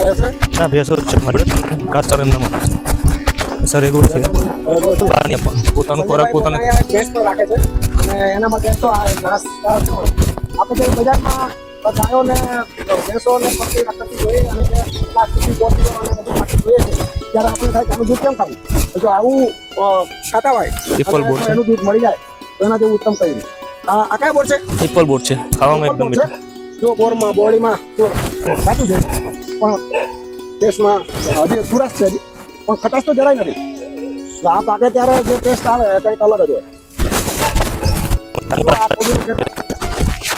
ના ભેંસો છે મારે કાસ્ટર એમના સર એવું છે પાણી આપવાનું પોતાનો ખોરાક પોતાને ભેંસ પર રાખે છે અને એના માટે તો આ ઘાસ આપણે જે બજારમાં ગાયોને ભેંસોને પકડી રાખતી જોઈએ અને પ્લાસ્ટિકની બોટલો અને બધું રાખી જોઈએ છે ત્યારે આપણે થાય કે આનું દૂધ કેમ ખાવું જો આવું ખાતા હોય એનું દૂધ મળી જાય તો એના જેવું ઉત્તમ કહ્યું આ કયા બોર છે ટ્રિપલ બોર્ડ છે ખાવામાં એકદમ મીઠું જો બોરમાં બોડીમાં જો સાચું છે પણ ટેસ્ટમાં હજી સુરસ છે હજી પણ ખટાશ તો જરાય નથી આ પાકે ત્યારે જે ટેસ્ટ આવે કંઈક અલગ જ હોય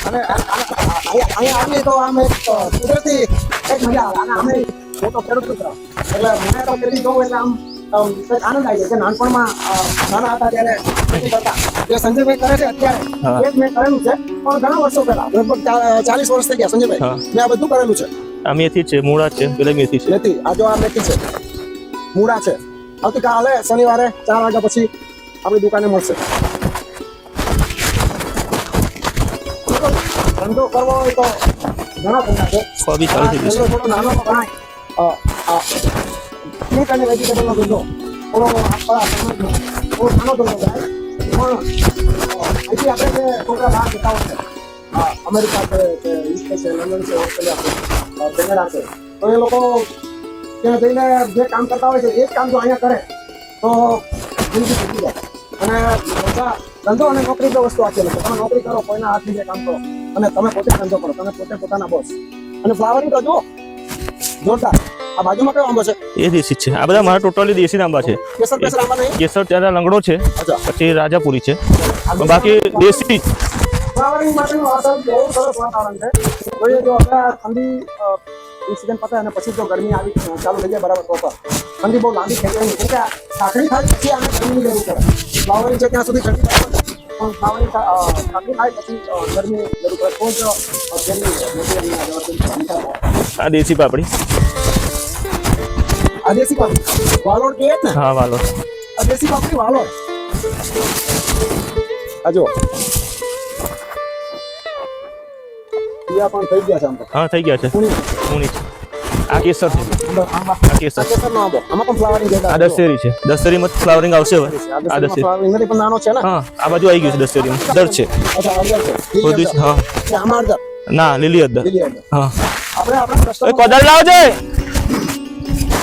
અને અહીંયા આવીએ તો આમ એક કુદરતી એક મજા આવે અને અમે મોટો ખેડૂત પુત્ર એટલે મને તો ખેતી જોઉં એટલે આમ કંઈક આનંદ આવી જાય કે નાનપણમાં નાના હતા ત્યારે ખેતી કરતા જે સંજયભાઈ કરે છે અત્યારે એ જ મેં કરેલું છે પણ ઘણા વર્ષો પહેલા લગભગ 40 વર્ષ થઈ ગયા સંજયભાઈ મેં આ બધું કરેલું છે આ મેથી છે મૂળા છે પેલા મેથી છે મેથી આ જો આ મેથી છે મૂળા છે આવતીકાલે શનિવારે 4 વાગ્યા પછી આપણી દુકાને મળશે ધંધો કરવો હોય તો ઘણા ધંધા છે બી ચાલુ થઈ ગયું થોડો નાનો ગણાય ફ્રૂટ અને વેજીટેબલનો ધંધો થોડો આપણા સમાજનો થોડો નાનો ધંધો થાય પણ અહીંથી આપણે જે છોકરા બહાર જતા હોય છે અમેરિકા છે કે યુકે છે લંડન છે ઓસ્ટ્રેલિયા છે કેનેડા છે તો એ લોકો ત્યાં જઈને જે કામ કરતા હોય છે એ જ કામ જો અહીંયા કરે તો જિંદગી જીતી જાય અને બધા ધંધો અને નોકરી બે વસ્તુ આપેલી છે તમે નોકરી કરો કોઈના હાથ નીચે કામ કરો અને તમે પોતે ધંધો કરો તમે પોતે પોતાના બોસ અને ફ્લાવરિંગ તો જુઓ જોરદાર આ બાજુમાં કયો આંબો છે એ દેશી છે આ બધા મારા ટોટલી દેશી આંબા છે કેસર કેસર આંબા નહીં કેસર ત્યારે લંગડો છે પછી રાજાપુરી છે બાકી દેશી ફ્લાવરિંગ માટેનું વાતાવરણ બહુ સરસ વાતાવરણ છે તો એ જો આપણે ઠંડી સિઝન પતે અને પછી જો ગરમી આવી ચાલુ થઈ જાય બરાબર પ્રોપર ઠંડી બહુ લાંબી થઈ જાય કેમ કે સાંકળી થાય પછી આને ગરમીની જરૂર પડે ફ્લાવરિંગ છે ત્યાં સુધી ઠંડી થાય પણ ફ્લાવરિંગ સાંકળી થાય પછી ગરમી જરૂર પડે તો જ આ દેશી પાપડી આ દેશી પાપડી વાલોડ કે ને હા વાલોડ આ દેશી પાપડી વાલોડ આ જો યા પણ થઈ ગયા છે આમ તો હા થઈ ગયા છે પૂણી છે આ કેસર છે આ કેસર કેસરનો આંબો આમાં પણ ફ્લાવરિંગ છે આ દશેરી છે દશેરીમાં ફ્લાવરિંગ આવશે હવે આ દશેરી ફ્લાવરિંગ નથી પણ નાનો છે ને હા આ બાજુ આવી ગયું છે દશેરીમાં દર છે અચ્છા અડદર છે બધું છે હા આમાં અડદર ના લીલી અડદર હા આપણે આપણા કસ્ટમર કોદળ લાવજે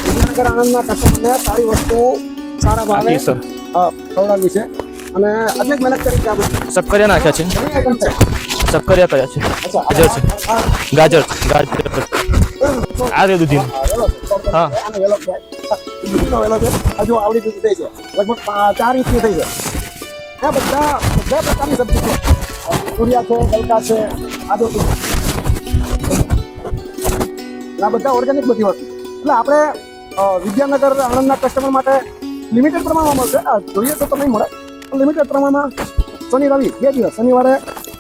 વિજયનગર આણંદના કસ્ટમરને સારી વસ્તુ સારા ભાવે કેસર ખવડાવવી છે અને આટલી મહેનત કરી છે આપણે શક્કરિયા નાખ્યા છે ઘણી આઈટમ છે શક્કરિયા કયા છે ગાજર છે ગાજર આ રે દૂધી હા વેલો છે હજુ આવડી દૂધી થઈ છે લગભગ 4 ઇંચની થઈ છે આ બધા પ્રકારની સબ્જી છે તુરિયા છે ગલકા છે આદુ આ બધા ઓર્ગેનિક બધી વસ્તુ એટલે આપણે વિદ્યાનગર આણંદના કસ્ટમર માટે લિમિટેડ પ્રમાણમાં મળશે જોઈએ તો નહીં મળે પણ લિમિટેડ પ્રમાણમાં શનિ રવિ 2 દિવસ શનિવારે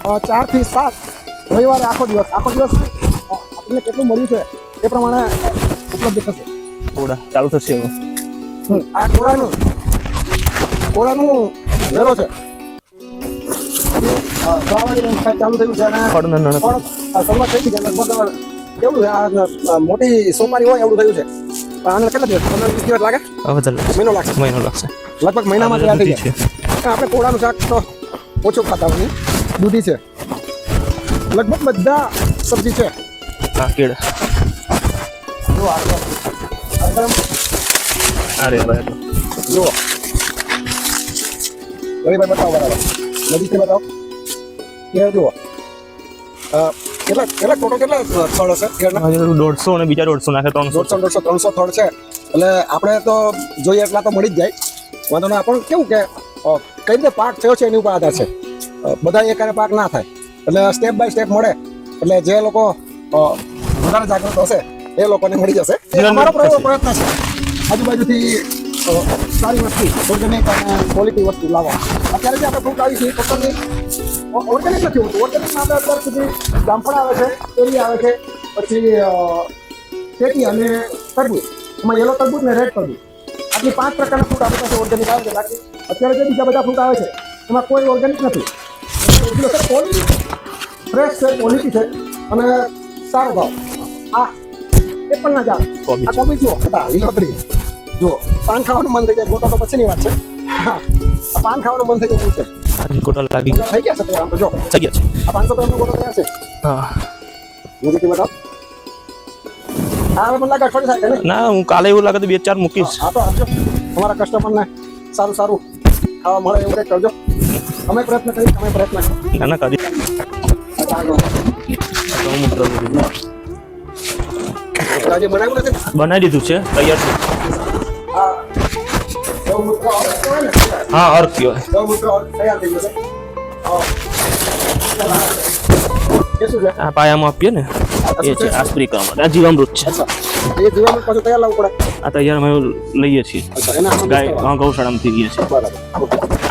4 થી 7 રવિવારે આખો દિવસ આપણને કેટલું મળ્યું છે એ પ્રમાણે ઉપલબ્ધ થશે થોડા ચાલુ થશે હવે આ કોળાનું વેરો છે ચાલુ થયું છે અને શરૂઆત થઈ ગઈ છે લગભગ કેવું છે આ મોટી સોપારી હોય એવું થયું છે આને કેટલા દિવસ 15-20 દિવસ લાગે મહિનો લાગશે લગભગ મહિનામાં તૈયાર થઈ જાય આપણે કોળાનું શાક તો ઓછું ખાતા હોય દૂધી છે લગભગ બધા સબ્જી છે હા કેળા જો અરે ભાઈ જો ભાઈ બતાવો બરાબર નજીકથી બતાવો એ જુઓ કેટલા ટોટલ કેટલા થડ હશે 150 અને બીજા 150 નાખે 300 થડ છે એટલે આપણે તો જોઈએ એટલા તો મળી જ જાય વાંધો ના પણ કેવું કે કઈ રીતે પાક થયો છે એની ઉપર આધાર છે બધા એકારે પાક ના થાય એટલે સ્ટેપ બાય સ્ટેપ મળે એટલે જે લોકો વધારે જાગૃત હશે એ લોકોને મળી જશે અમારો પ્રયત્ન છે આજુબાજુથી સારી વસ્તુ ઓર્ગેનિક અને ક્વોલિટી વસ્તુ લાવવા અત્યારે જે આપણે ફ્રૂટ આવી છે પસંદની ઓર્ગેનિક નથી હોતું ઓર્ગેનિકમાં આપણે અત્યાર સુધી જામફળ આવે છે કેરી આવે છે પછી શેકી અને તરબૂચ એમાં યલો તરબૂચ ને રેડ તરબૂચ આટલી 5 પ્રકારના ફ્રૂટ આપણી પાસે ઓર્ગેનિક આવે છે બાકી અત્યારે જે બીજા બધા ફ્રૂટ આવે છે એમાં કોઈ ઓર્ગેનિક નથી ક્વોલિટી ફ્રેશ છે ક્વોલિટી છે અને સારો ભાવ આ એક પણ ના જાય. કોબી આ કોબી જુઓ હતા લીલોતરી જુઓ, પાન ખાવાનું મન થઈ જાય. ગોટો તો પછીની વાત છે. હા, આ પાન ખાવાનું મન થઈ જાય એવું છે. ગોટા લાગી થઈ ગયા છે તૈયાર. આમ તો જો થઈ ગયા છે. આ 500 ગ્રામનો ગોટો તૈયાર છે. હા નજીકથી બતાવો. આ હવે મને લાગે અઠવાડિયું થાય કે નહીં? ના, હું કાલે એવું લાગે તો 2-4 મૂકીશ. હા તો આપજો તમારા કસ્ટમરને સારું સારું ખાવા મળે એવું કંઈક કરજો. અમે પ્રયત્ન કરીએ, તમે પ્રયત્ન કરો. ના ના કરી ગૌમૂત્ર આજે બનાવ્યું નથી ને? બનાવી દીધું છે, તૈયાર છે. આ ગૌમૂત્ર ઓર્ડર કહેવાય ને? હા, અર્ક કહેવાય. ગૌમૂત્ર ઓર્ડર તૈયાર થઈ ગયું છે. એ શું છે? આ પાયામાં આપીએ ને એ છે આ સ્પ્રે કરવા માટે. આ જીવામૃત છે. અચ્છા, એ જીવાનું પાછું તૈયાર લાવવું પડે. આ તૈયાર અમે લઈએ છીએ. અચ્છા, એના આમાં ગાય હા ગૌશાળામાંથી લઈએ છીએ. બરાબર.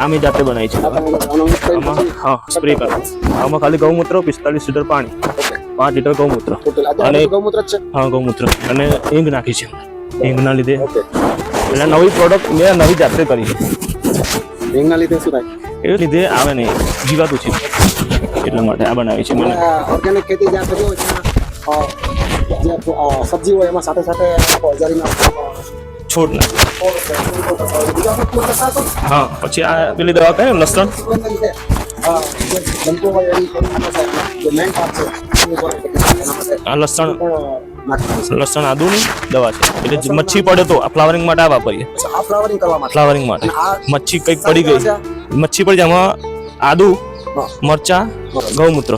આમે જાતે બનાવી છે. આનો મિક્સ કરીને આમાં હા સ્પ્રે કરવા. આમાં ખાલી ગૌમૂત્ર, 45 લીટર પાણી, 5 લીટર ગૌમૂત્ર ટોટલ અને આજે ગૌમૂત્ર જ છે. હા ગૌમૂત્ર અને હિંગ નાખી છે. હિંગના લીધે ઓકે, એટલે નવી પ્રોડક્ટ મેં નવી જાતે કરી છે. હિંગના લીધે શું થાય? એ લીધે આવે ને જીવાતું છે એટલા માટે આ બનાવી છે મને. ઓર્ગેનિક ખેતી જ્યાં થતી હોય ત્યાં જે સબ્જી હોય એમાં સાથે સાથે હજારીના છોડ ના બીજા પણ કોઈ પ્રકાર તો હા પછી આ પેલી દવા કઈ લસણ સુગંધના લીધે જે બનતો હોય એની જે મેઇન પાર્ટ છે એની ઉપર એના માટે આ લસણ પણ નાખવાનું છે. લસણ આદુની દવા છે એટલે જે મચ્છી પડે તો આ ફ્લાવરિંગ માટે આ વાપરીએ. આ ફ્લાવરિંગ કરવા માટે ફ્લાવરિંગ માટે અને આ મચ્છી કંઈક પડી ગઈ, મચ્છી પડી જાય એમાં આદુ, હા. મરચા, ગૌમૂત્ર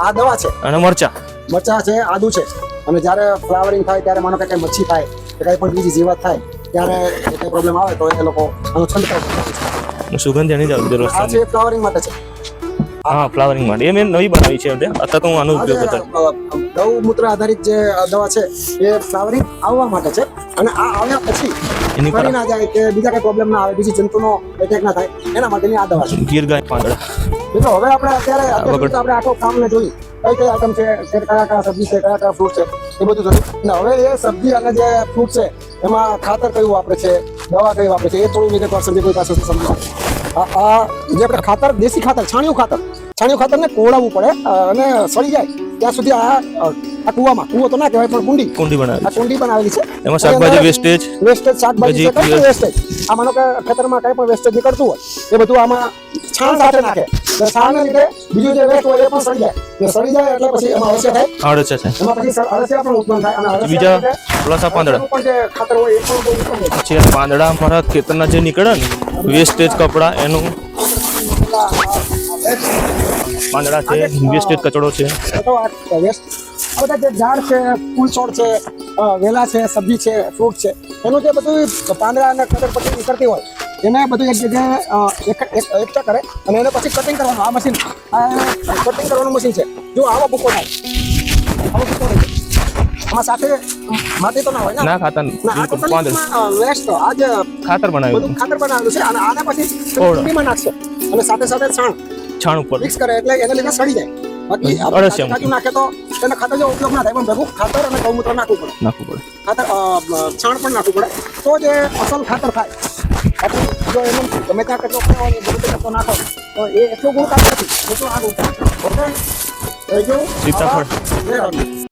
આ દવા છે, અને મરચા. મરચા છે, આદુ છે, અને જ્યારે ફ્લાવરિંગ થાય ત્યારે માનો કે કઈ મચ્છી થાય કે કઈ પણ બીજી જીવાત થાય ત્યારે કઈ પ્રોબ્લેમ આવે તો એ લોકો આનો છંટકાવ કરે છે. સુગંધ એની જ આવતી આ લસણ. છે ફ્લાવરિંગ માટે છે. હા ફ્લાવરિંગ માટે એ મેં નવી બનાવી છે. અત્યારે તો હું આનો ઉપયોગ કરતો. ગૌમૂત્ર આધારિત જે દવા છે એ ફ્લાવરિંગ આવવા માટે છે, અને આ આવ્યા પછી એની ફરી ના જાય કે બીજા કઈ પ્રોબ્લેમ ના આવે, બીજી જંતુનો એટેક ના થાય એના માટેની આ દવા છે. ગીર ગાય પાંદડા. મિત્રો હવે આપણે અત્યારે તો આપણે આખો કામને જોઈ કઈ કઈ આઈટમ છે, કે કયા કયા સબ્જી છે, કયા કયા ફ્રૂટ છે એ બધું જોયું. અને હવે એ સબ્જી અને જે ફ્રૂટ છે એમાં ખાતર કયું વાપરે છે, દવા કઈ વાપરે છે એ થોડું વિગતવાર સંજયભાઈ પાસેથી સમજો. આ જે આપણે ખાતર, દેશી ખાતર, છાણિયું ખાતરને કોળાવવું પડે અને સળી જાય ત્યાં સુધી આ કુવામાં, કુવો તો ના કહેવાય પણ કુંડી બનાવી આ કુંડી બનાવેલી છે. એમાં શાકભાજી વેસ્ટેજ, શાકભાજી છે, કઈ પણ વેસ્ટેજ, આ માનો કે ખેતરમાં કઈ પણ વેસ્ટેજ નીકળતું હોય એ બધું આમાં છાણ સાથે નાખે. છાણને લીધે બીજું જે વેસ્ટ હોય એ પણ સળી જાય. સળી જાય એટલે પછી એમાં અળસિયા થાય. અળસિયા થાય. એમાં પછી અળસિયા પણ ઉત્પન્ન થાય, અને બીજા પ્લસ આ પાંદડા. પણ જે ખાતર હોય એ પણ બહુ ઉત્પન્ન થાય. પછી આ પાંદડા અમારા ખેતરના જે નીકળે ને વેસ્ટેજ કપડા એનું પાંદડા છે, વેસ્ટેજ કચડો છે. તો આ વેસ્ટ આ બધા જે ઝાડ છે, ફૂલ છોડ છે, વેલા છે, સબ્જી છે, ફ્રૂટ છે, એનું જે બધું પાંદડા અને ખબર પછી નીકળતી હોય એને બધું એક જગ્યાએ એકઠા કરે અને એને પછી કટિંગ કરવાનું. આ મશીન, આ કટિંગ કરવાનું મશીન છે. જો આવો ભૂકો થાય, આવો ભૂકો થાય. આમાં સાથે માટી તો ના હોય ને? ના ખાતર વેસ્ટ આ જે ખાતર બનાવ્યું, બધું ખાતર બનાવેલું છે, અને આને પછી કુંડીમાં નાખશે અને સાથે સાથે છાણ ઉપર મિક્સ કરે એટલે એને લીધે સડી જાય. બાકી અળસિયા કાજુ નાખે તો એને ખાતર જો ઉપયોગ ના થાય, પણ ભેગું ખાતર અને ગૌમૂત્ર નાખવું પડે. ખાતર છાણ પણ નાખવું પડે તો જે અસલ ખાતર થાય. બાકી જો એનું ગમે ત્યાં કચરો કચરો નાખો તો એ એટલું ગુણકારી નથી, એટલું આ ગુણકારી. ઓકે, થઈ ગયું. સીતાફળ.